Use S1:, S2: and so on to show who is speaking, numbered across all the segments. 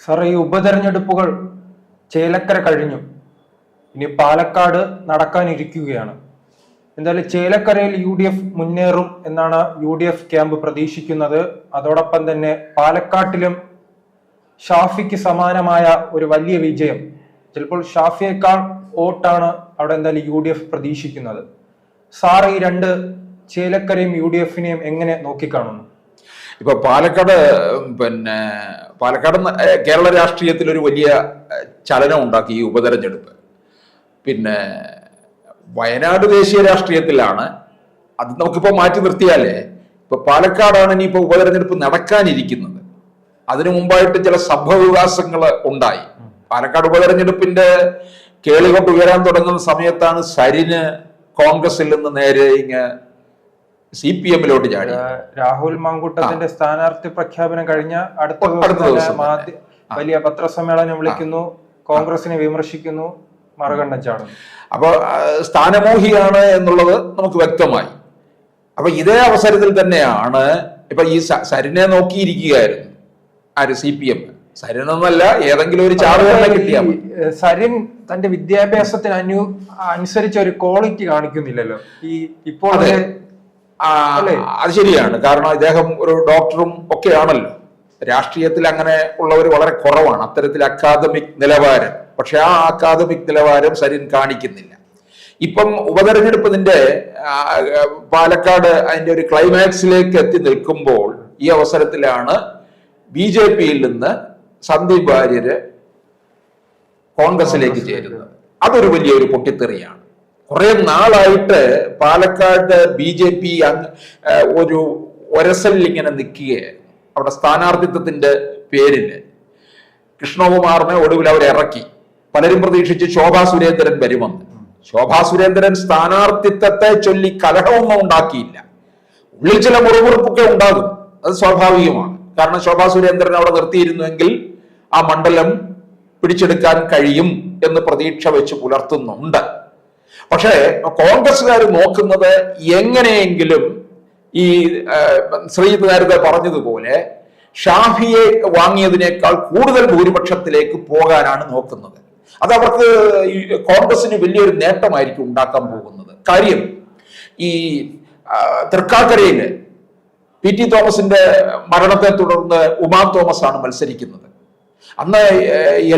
S1: Sir, ഈ ഉപതെരഞ്ഞെടുപ്പുകൾ ചേലക്കര കഴിഞ്ഞു, ഇനി പാലക്കാട് നടക്കാനിരിക്കുകയാണ്. എന്തായാലും ചേലക്കരയിൽ UDF മുന്നേറും എന്നാണ് UDF ക്യാമ്പ് പ്രതീക്ഷിക്കുന്നത്. അതോടൊപ്പം തന്നെ പാലക്കാട്ടിലും ഷാഫിക്ക് സമാനമായ ഒരു വലിയ വിജയം, ചിലപ്പോൾ ഷാഫിയേക്കാൾ വോട്ടാണ് അവിടെ എന്തായാലും UDF പ്രതീക്ഷിക്കുന്നത്. സാർ, ഈ രണ്ട് ചേലക്കരയും UDF-നെയും എങ്ങനെ നോക്കിക്കാണുന്നു?
S2: ഇപ്പൊ പാലക്കാട് കേരള രാഷ്ട്രീയത്തിൽ ഒരു വലിയ ചലനം ഉണ്ടാക്കി ഈ ഉപതെരഞ്ഞെടുപ്പ്. പിന്നെ വയനാട് ദേശീയ രാഷ്ട്രീയത്തിലാണ്, അത് നമുക്കിപ്പോ മാറ്റി നിർത്തിയാലേ ഇപ്പൊ പാലക്കാടാണ് ഇനിയിപ്പോ ഉപതെരഞ്ഞെടുപ്പ് നടക്കാനിരിക്കുന്നത്. അതിനു മുമ്പായിട്ട് ചില സംഭവവികാസങ്ങൾ ഉണ്ടായി. പാലക്കാട് ഉപതെരഞ്ഞെടുപ്പിന്റെ കേളികൊണ്ട് ഉയരാൻ തുടങ്ങുന്ന സമയത്താണ് സരിന് കോൺഗ്രസിൽ നിന്ന് നേരെ CPM-ലോട്ട് ചാടി.
S1: രാഹുൽ മാങ്കൂട്ടത്തിന്റെ സ്ഥാനാർത്ഥി പ്രഖ്യാപനം കഴിഞ്ഞ അടുത്ത ദിവസം വലിയ പത്രസമ്മേളനം വിളിക്കുന്നു, കോൺഗ്രസിനെ വിമർശിക്കുന്നു, മറുകണ്ഠം ചാടുന്നു.
S2: അപ്പൊ സ്ഥാനമോഹിയാണ് എന്നുള്ളത് നമുക്ക് വ്യക്തമായി. അപ്പൊ ഇതേ അവസരത്തിൽ തന്നെയാണ് ഇപ്പൊ ഈ സരിനെ നോക്കിയിരിക്കുകയായിരുന്നു ആര്, CPM. സരിനെന്നല്ല, ഏതെങ്കിലും ഒരു ചാർജ് കിട്ടിയാൽ മതി.
S1: സരിൻ തന്റെ വിദ്യാഭ്യാസത്തിന് അനുസരിച്ച് ഒരു ക്വാളിറ്റി കാണിക്കുന്നില്ലല്ലോ ഈ ഇപ്പോൾ.
S2: അത് ശരിയാണ്, കാരണം ഇദ്ദേഹം ഒരു ഡോക്ടറും ഒക്കെ ആണല്ലോ. രാഷ്ട്രീയത്തിൽ അങ്ങനെ ഉള്ളവർ വളരെ കുറവാണ്, അത്തരത്തിൽ അക്കാദമിക് നിലവാരം. പക്ഷെ ആ അക്കാദമിക് നിലവാരം സരിൻ കാണിക്കുന്നില്ല. ഇപ്പം ഉപതെരഞ്ഞെടുപ്പിന്റെ പാലക്കാട് അതിന്റെ ഒരു ക്ലൈമാക്സിലേക്ക് എത്തി നിൽക്കുമ്പോൾ ഈ അവസരത്തിലാണ് BJP-യിൽ നിന്ന് സന്ദീപ് വാര്യര് കോൺഗ്രസിലേക്ക് ചേരുന്നത്. അതൊരു വലിയൊരു പൊട്ടിത്തെറിയാണ്. കുറെ നാളായിട്ട് പാലക്കാട് BJP ഒരു ഒരസലിൽ ഇങ്ങനെ നിൽക്കുകയായിരുന്നു. അവിടെ സ്ഥാനാർത്ഥിത്വത്തിന്റെ പേരില് കൃഷ്ണകുമാറിനെ ഒടുവിൽ അവർ ഇറക്കി. പലരും പ്രതീക്ഷിച്ച് ശോഭാ സുരേന്ദ്രൻ വരുമെന്ന്. ശോഭാ സുരേന്ദ്രൻ സ്ഥാനാർത്ഥിത്വത്തെ ചൊല്ലി കലഹമൊന്നും ഉണ്ടാക്കിയില്ല. ഉള്ളിൽ ചില മുറിവുറുപ്പൊക്കെ ഉണ്ടാകും, അത് സ്വാഭാവികമാണ്. കാരണം ശോഭാ സുരേന്ദ്രൻ അവിടെ നിർത്തിയിരുന്നുവെങ്കിൽ ആ മണ്ഡലം പിടിച്ചെടുക്കാൻ കഴിയും എന്ന് പ്രതീക്ഷ വെച്ച് പുലർത്തുന്നുണ്ട്. പക്ഷേ കോൺഗ്രസ്സുകാർ നോക്കുന്നത് എങ്ങനെയെങ്കിലും ഈ ശ്രീജിത്ത് നേരത്തെ പറഞ്ഞതുപോലെ ഷാഫിയെ വാങ്ങിയതിനേക്കാൾ കൂടുതൽ ഭൂരിപക്ഷത്തിലേക്ക് പോകാനാണ് നോക്കുന്നത്. അത് അവർക്ക് കോൺഗ്രസിന് വലിയൊരു നേട്ടമായിരിക്കും ഉണ്ടാക്കാൻ പോകുന്നത്. കാര്യം ഈ തൃക്കാക്കരയില് PT തോമസിന്റെ മരണത്തെ തുടർന്ന് ഉമാ തോമസ് ആണ് മത്സരിക്കുന്നത്. അന്ന്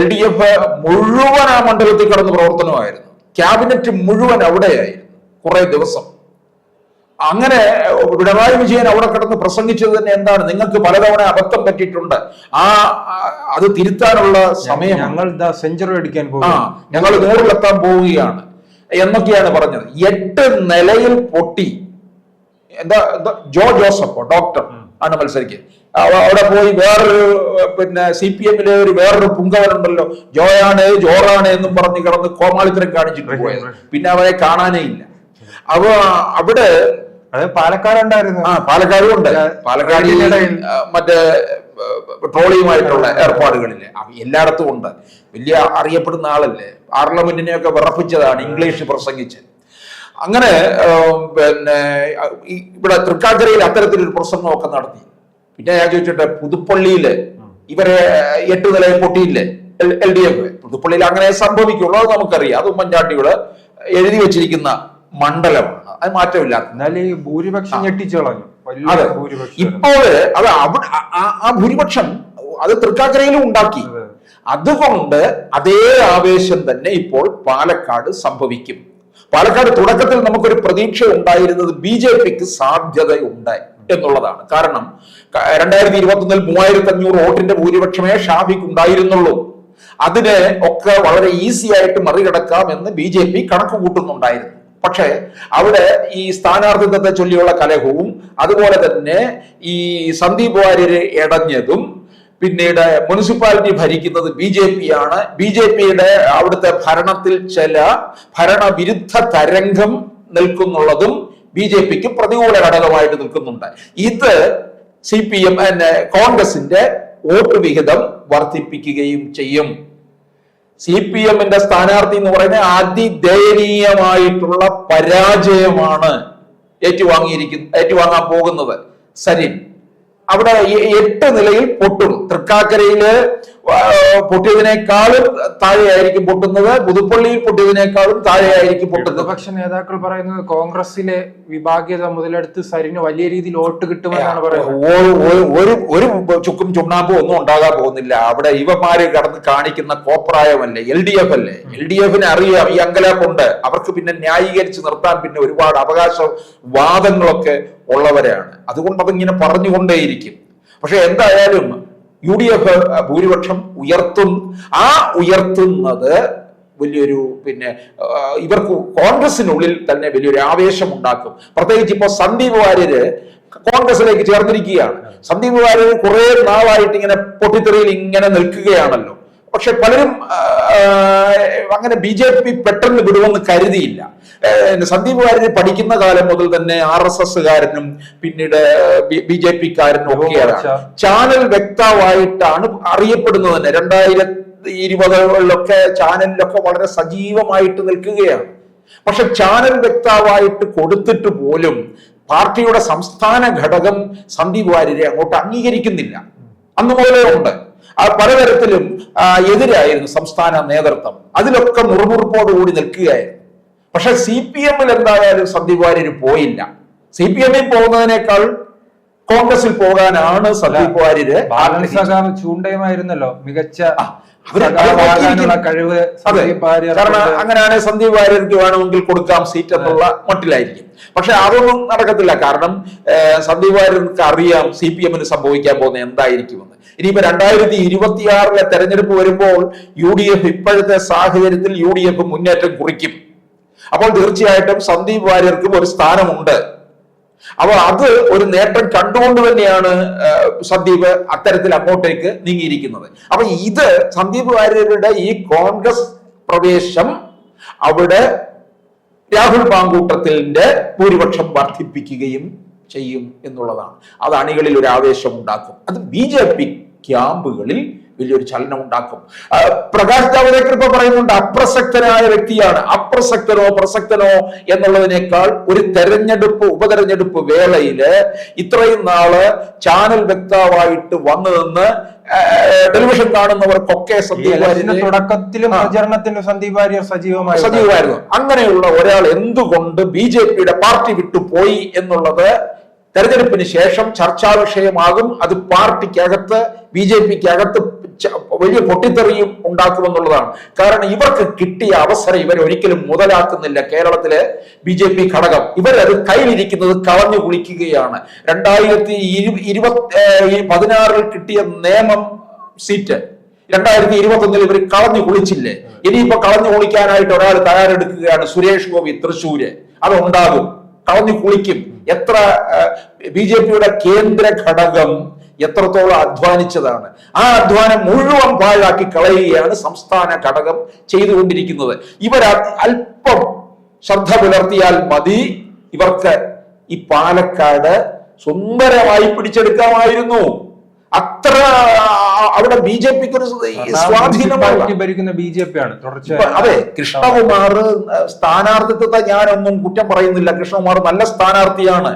S2: LDF മുഴുവൻ ആ മണ്ഡലത്തിൽ കടന്ന് പ്രവർത്തനമായിരുന്നു. ക്യാബിനറ്റ് മുഴുവൻ അവിടെയായിരുന്നു കുറെ ദിവസം. അങ്ങനെ പിണറായി വിജയൻ അവിടെ കിടന്ന് പ്രസംഗിച്ചത് തന്നെ എന്താണ്, നിങ്ങൾക്ക് പലതവണ അബദ്ധം പറ്റിയിട്ടുണ്ട്, അത് തിരുത്താനുള്ള സമയം,
S1: ഞങ്ങൾ സെഞ്ചുറി അടിക്കാൻ
S2: ഞങ്ങൾ 100-ലെത്താൻ പോവുകയാണ് എന്നൊക്കെയാണ് പറഞ്ഞത്. 8 നിലയിൽ പൊട്ടി. ജോ ജോസഫോ ഡോക്ടർ ആണ് മത്സരിക്കുക. അവിടെ പോയി വേറൊരു CPM-ലെ വേറൊരു പുങ്കവനുണ്ടല്ലോ, ജോറാണ് എന്നും പറഞ്ഞ് കിടന്ന് കോമാളിത്തരം കാണിച്ചിട്ട് പോയത്. പിന്നെ അവരെ കാണാനേ ഇല്ല. അപ്പൊ അവിടെ
S1: പാലക്കാടുണ്ടായിരുന്നു.
S2: പാലക്കാടും ഉണ്ട്. പാലക്കാടിൽ മറ്റേ ട്രോളിയുമായിട്ടുള്ള ഏർപ്പാടുകളില്ലേ എല്ലായിടത്തും ഉണ്ട്. വലിയ അറിയപ്പെടുന്ന ആളല്ലേ, പാർലമെന്റിനെയൊക്കെ വിറപ്പിച്ചതാണ് ഇംഗ്ലീഷ് പ്രസംഗിച്ച്. അങ്ങനെ ഇവിടെ തൃക്കാക്കരയിൽ അത്തരത്തിലൊരു പ്രസംഗമൊക്കെ നടത്തി. പിന്നെ ഞാൻ ചോദിച്ചിട്ട്, പുതുപ്പള്ളിയില് ഇവരെ 8 നിലയിൽ പൊട്ടിയില്ലേ LDF? പുതുപ്പള്ളിയിൽ അങ്ങനെ സംഭവിക്കുള്ളൂ, അത് നമുക്കറിയാം. അത് ഉമ്മൻചാണ്ടികള് എഴുതി വെച്ചിരിക്കുന്ന മണ്ഡലമാണ്, അത് മാറ്റമില്ല.
S1: എന്നാൽ ഈ ഭൂരിപക്ഷം ഞെട്ടിച്ചു കളഞ്ഞു.
S2: ഇപ്പോൾ അത് ആ ഭൂരിപക്ഷം അത് തൃക്കാക്കരയിലും ഉണ്ടാക്കി. അതുകൊണ്ട് അതേ ആവേശം തന്നെ ഇപ്പോൾ പാലക്കാട് സംഭവിക്കും. പാലക്കാട് തുടക്കത്തിൽ നമുക്കൊരു പ്രതീക്ഷ ഉണ്ടായിരുന്നത് BJP-ക്ക് സാധ്യതയുണ്ട് എന്നുള്ളതാണ്. കാരണം 2021-ൽ 3500 വോട്ടിന്റെ ഭൂരിപക്ഷമേ ഷാഫിക്ക് ഉണ്ടായിരുന്നുള്ളൂ. അതിനെ ഒക്കെ വളരെ ഈസി ആയിട്ട് മറികടക്കാം എന്ന് BJP കണക്ക് കൂട്ടുന്നുണ്ടായിരുന്നു. പക്ഷേ അവിടെ ഈ സ്ഥാനാർത്ഥിത്വത്തെ ചൊല്ലിയുള്ള കലഹവും അതുപോലെ തന്നെ ഈ സന്ദീപ് വാര്യര് ഇടഞ്ഞതും പിന്നീട് മുനിസിപ്പാലിറ്റി ഭരിക്കുന്നത് BJP-ആണ്. BJP-യുടെ അവിടുത്തെ ഭരണത്തിൽ ചില ഭരണവിരുദ്ധ തരംഗം നിൽക്കുന്നുള്ളതും BJP-ക്ക് പ്രതികൂല ഘടകമായിട്ട് നിൽക്കുന്നുണ്ട്. ഇത് CPM കോൺഗ്രസിന്റെ വോട്ട് വിഹിതം വർദ്ധിപ്പിക്കുകയും ചെയ്യും. CPM-ന്റെ സ്ഥാനാർത്ഥി എന്ന് പറയുന്നത് അതിദയനീയമായിട്ടുള്ള പരാജയമാണ് ഏറ്റുവാങ്ങാൻ പോകുന്നത് സരിൻ. അവിടെ 8 നിലയിൽ പൊട്ടും. തൃക്കാക്കരയില് പൊട്ടിയതിനേക്കാളും താഴെയായിരിക്കും പൊട്ടുന്നത്, പുതുപ്പള്ളിയിൽ പൊട്ടിയതിനേക്കാളും താഴെയായിരിക്കും പൊട്ടുന്നത്.
S1: പ്രതിപക്ഷ നേതാക്കൾ പറയുന്നത് കോൺഗ്രസിലെ വിഭാഗീയത മുതലെടുത്ത് സരിന് വലിയ രീതിയിൽ വോട്ട് കിട്ടുമെന്നാണ് പറയുന്നത്.
S2: ഒരു ചുക്കും ചുണ്ണാമ്പും ഒന്നും ഉണ്ടാകാൻ പോകുന്നില്ല. അവിടെ ഇവന്മാര് കടന്ന് കാണിക്കുന്ന കോപ്രായമല്ലേ, LDF അല്ലേ. LDFന് അറിയാം ഈ അങ്കലാപ്പുണ്ട്. അവർക്ക് പിന്നെ ന്യായീകരിച്ച് നിർത്താൻ പിന്നെ ഒരുപാട് അവകാശവാദങ്ങളൊക്കെ ഉള്ളവരാണ്. അതുകൊണ്ട് അതിങ്ങനെ പറഞ്ഞുകൊണ്ടേയിരിക്കും. പക്ഷെ എന്തായാലും UDF ഭൂരിപക്ഷം ഉയർത്തും. ആ ഉയർത്തുന്നത് വലിയൊരു ഇവർക്ക് കോൺഗ്രസിനുള്ളിൽ തന്നെ വലിയൊരു ആവേശം ഉണ്ടാക്കും. പ്രത്യേകിച്ച് ഇപ്പൊ സന്ദീപ് വാര്യര് കോൺഗ്രസിലേക്ക് ചേർന്നിരിക്കുകയാണ്. സന്ദീപ് വാര്യര് കുറെ നാളായിട്ട് ഇങ്ങനെ പൊട്ടിത്തെറിയിൽ ഇങ്ങനെ നിൽക്കുകയാണല്ലോ. പക്ഷെ പലരും അങ്ങനെ BJP പെട്ടെന്ന് വിടുമെന്ന് കരുതിയില്ല. സന്ദീപ് വാര്യർ പഠിക്കുന്ന കാലം മുതൽ തന്നെ RSSകാരനും പിന്നീട് BJPക്കാരനും ഒക്കെയാണ്. ചാനൽ വ്യക്താവായിട്ടാണ് അറിയപ്പെടുന്നത് തന്നെ. 2020 ചാനലിലൊക്കെ വളരെ സജീവമായിട്ട് നിൽക്കുകയാണ്. പക്ഷെ ചാനൽ വ്യക്താവായിട്ട് കൊടുത്തിട്ട് പോലും പാർട്ടിയുടെ സംസ്ഥാന ഘടകം സന്ദീപ് വാര്യരെ അങ്ങോട്ട് അംഗീകരിക്കുന്നില്ല. അന്ന് മുതലേ ഉണ്ട്. പലതരത്തിലും എതിരായിരുന്നു സംസ്ഥാന നേതൃത്വം. അതിലൊക്കെ മുറുമുറുപ്പോടുകൂടി നിൽക്കുകയായിരുന്നു. പക്ഷെ CPM-ൽ എന്തായാലും സന്ദീപ് വാര്യർ പോയില്ല. CPM-ൽ പോകുന്നതിനേക്കാൾ കോൺഗ്രസിൽ പോകാനാണ് സന്ദീപ് വാര്യര്.
S1: ചൂണ്ടയുമായിരുന്നല്ലോ മികച്ച
S2: കഴിവ്. കാരണം അങ്ങനെയാണ് സന്ദീപ് വാര്യർക്ക് വേണമെങ്കിൽ കൊടുക്കാം സീറ്റ് എന്നുള്ള മട്ടിലായിരിക്കും. പക്ഷെ അതൊന്നും നടക്കത്തില്ല. കാരണം സന്ദീപ് വാര്യർക്ക് അറിയാം CPM-ന് സംഭവിക്കാൻ പോകുന്ന എന്തായിരിക്കുമെന്ന്. ഇനിയിപ്പോ 2026 തെരഞ്ഞെടുപ്പ് വരുമ്പോൾ UDF ഇപ്പോഴത്തെ സാഹചര്യത്തിൽ UDF മുന്നേറ്റം കുറിക്കും. അപ്പോൾ തീർച്ചയായിട്ടും സന്ദീപ് വാര്യർക്കും ഒരു സ്ഥാനമുണ്ട്. അപ്പോൾ അത് ഒരു നേട്ടം കണ്ടുകൊണ്ട് തന്നെയാണ് സന്ദീപ് അത്തരത്തിൽ അങ്ങോട്ടേക്ക് നീങ്ങിയിരിക്കുന്നത്. അപ്പൊ ഇത് സന്ദീപ് വാര്യരുടെ ഈ കോൺഗ്രസ് പ്രവേശം അവിടെ രാഹുൽ മാങ്കൂട്ടത്തിന്റെ ഭൂരിപക്ഷം വർദ്ധിപ്പിക്കുകയും ചെയ്യും എന്നുള്ളതാണ്. അത് അണികളിൽ ഒരു ആവേശം ഉണ്ടാക്കും. അത് BJP ക്യാമ്പുകളിൽ വലിയൊരു ചലനം ഉണ്ടാക്കും. പ്രകാശ് ജാവദേക്കർ ഇപ്പൊ പറയുന്നുണ്ട് അപ്രസക്തനായ വ്യക്തിയാണ്. അപ്രസക്തനോ പ്രസക്തനോ എന്നുള്ളതിനേക്കാൾ ഒരു ഉപതെരഞ്ഞെടുപ്പ് വേളയില് ഇത്രയും നാള് ചാനൽ വ്യക്താവായിട്ട് വന്നു നിന്ന് ടെലിവിഷൻ കാണുന്നവർക്കൊക്കെ
S1: തുടക്കത്തിലും പ്രചരണത്തിന് സന്ദീപ് വാര്യർ
S2: സജീവമായിരുന്നു. അങ്ങനെയുള്ള ഒരാൾ എന്തുകൊണ്ട് BJPയുടെ പാർട്ടി വിട്ടുപോയി എന്നുള്ളത് തെരഞ്ഞെടുപ്പിന് ശേഷം ചർച്ചാ വിഷയമാകും. അത് പാർട്ടിക്കകത്ത് BJPക്കകത്ത് വലിയ പൊട്ടിത്തെറിയും ഉണ്ടാക്കുമെന്നുള്ളതാണ്. കാരണം ഇവർക്ക് കിട്ടിയ അവസരം ഇവർ ഒരിക്കലും മുതലാക്കുന്നില്ല. കേരളത്തിലെ BJP ഘടകം ഇവരത് കയ്യിലിരിക്കുന്നത് കളഞ്ഞു കുളിക്കുകയാണ്. 2016 കിട്ടിയ നിയമം സീറ്റ് 2021 ഇവർ കളഞ്ഞു കുളിച്ചില്ലേ? ഇനിയിപ്പോ കളഞ്ഞു കുളിക്കാനായിട്ട് ഒരാൾ തയ്യാറെടുക്കുകയാണ്, സുരേഷ് ഗോപി തൃശ്ശൂര്. അതുണ്ടാകും, കളഞ്ഞു കുളിക്കും. എത്ര BJPയുടെ കേന്ദ്ര ഘടകം എത്രത്തോളം അധ്വാനിച്ചതാണ്. ആ അധ്വാനം മുഴുവൻ പാഴാക്കി കളയുകയാണ് സംസ്ഥാന ഘടകം ചെയ്തുകൊണ്ടിരിക്കുന്നത്. ഇവർ അല്പം ശ്രദ്ധ പുലർത്തിയാൽ മതി, ഇവർക്ക് ഈ പാലക്കാട് സുന്ദരമായി പിടിച്ചെടുക്കാമായിരുന്നു. അത്ര അവിടെ BJPക്ക് ഒരു സ്വാധീനമായി
S1: ഭരിക്കുന്ന BJP ആണ്.
S2: അതെ, കൃഷ്ണകുമാർ സ്ഥാനാർത്ഥിത്വത്തെ ഞാനൊന്നും കുറ്റം പറയുന്നില്ല. കൃഷ്ണകുമാർ നല്ല സ്ഥാനാർത്ഥിയാണ്.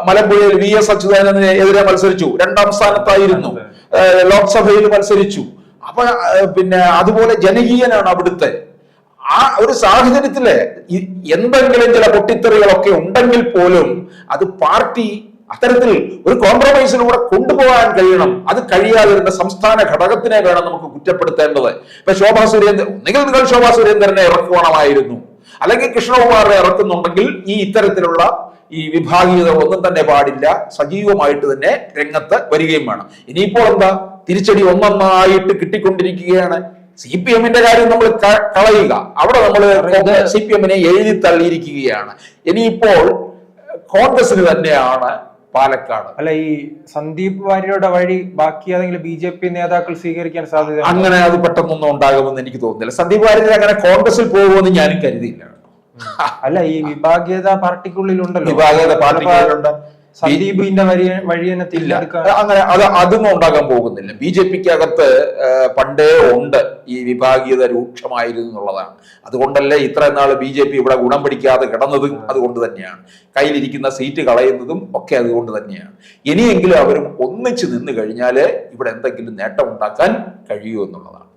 S2: മലമ്പുഴയിൽ VS അച്യുതാനന്ദന് എതിരെ മത്സരിച്ചു, 2ാം സ്ഥാനത്തായിരുന്നു. ലോക്സഭയിൽ മത്സരിച്ചു. അപ്പൊ അതുപോലെ ജനകീയനാണ് അവിടുത്തെ. ആ ഒരു സാഹചര്യത്തില് എന്തെങ്കിലും ചില പൊട്ടിത്തെറികളൊക്കെ ഉണ്ടെങ്കിൽ പോലും അത് പാർട്ടി അത്തരത്തിൽ ഒരു കോംപ്രമൈസിലൂടെ കൊണ്ടുപോകാൻ കഴിയണം. അത് കഴിയാതിരുന്ന സംസ്ഥാന ഘടകത്തിനെ വേണം നമുക്ക് കുറ്റപ്പെടുത്തേണ്ടത്. ഇപ്പൊ ഒന്നുകിൽ ശോഭാ സുരേന്ദ്രനെ ഇറക്കുവാണമായിരുന്നു, അല്ലെങ്കിൽ കൃഷ്ണകുമാറിനെ ഇറക്കുന്നുണ്ടെങ്കിൽ ഈ ഇത്തരത്തിലുള്ള ഈ വിഭാഗീയത ഒന്നും തന്നെ പാടില്ല. സജീവമായിട്ട് തന്നെ രംഗത്ത് വരികയും വേണം. ഇനിയിപ്പോൾ എന്താ, തിരിച്ചടി ഒന്നൊന്നായിട്ട് കിട്ടിക്കൊണ്ടിരിക്കുകയാണ്. CPM-ന്റെ കാര്യം നമ്മൾ കളയുക, അവിടെ നമ്മൾ CPM-നെ എഴുതി തള്ളിയിരിക്കുകയാണ്. ഇനിയിപ്പോൾ കോൺഗ്രസിന് തന്നെയാണ് പാലക്കാട്.
S1: അല്ല, ഈ സന്ദീപ് വാര്യരുടെ വഴി ബാക്കി ഏതെങ്കിലും BJP നേതാക്കൾ സ്വീകരിക്കാൻ സാധ്യത?
S2: അങ്ങനെ അത് പെട്ടെന്നൊന്നും ഉണ്ടാകുമെന്ന് എനിക്ക് തോന്നുന്നില്ല. സന്ദീപ് വാര്യർ അങ്ങനെ കോൺഗ്രസിൽ പോകുമെന്ന് ഞാനും കരുതിയില്ല.
S1: അല്ല, ഈ വിഭാഗീയത പാർട്ടിക്കുള്ളിൽ ഉണ്ടല്ലോ.
S2: വിഭാഗീയത പാർട്ടിക്കുള്ളിലുണ്ട്.
S1: സന്ദീപിന്റെ വഴി തന്നെ തിരിഞ്ഞെടുക്കാൻ
S2: അങ്ങനെ അതൊന്നും ഉണ്ടാകാൻ പോകുന്നില്ല. BJPക്ക് അകത്ത് പണ്ടേ ഉണ്ട് ഈ വിഭാഗീയത രൂക്ഷമായിരുന്നു എന്നുള്ളതാണ്. അതുകൊണ്ടല്ലേ ഇത്ര നാൾ BJP ഇവിടെ ഗുണം പിടിക്കാതെ കിടന്നതും അതുകൊണ്ട് തന്നെയാണ്. കയ്യിലിരിക്കുന്ന സീറ്റ് കളയുന്നതും ഒക്കെ അതുകൊണ്ട് തന്നെയാണ്. ഇനിയെങ്കിലും അവരും ഒന്നിച്ച് നിന്ന് കഴിഞ്ഞാൽ ഇവിടെ എന്തെങ്കിലും നേട്ടം ഉണ്ടാക്കാൻ കഴിയൂ എന്നുള്ളതാണ്.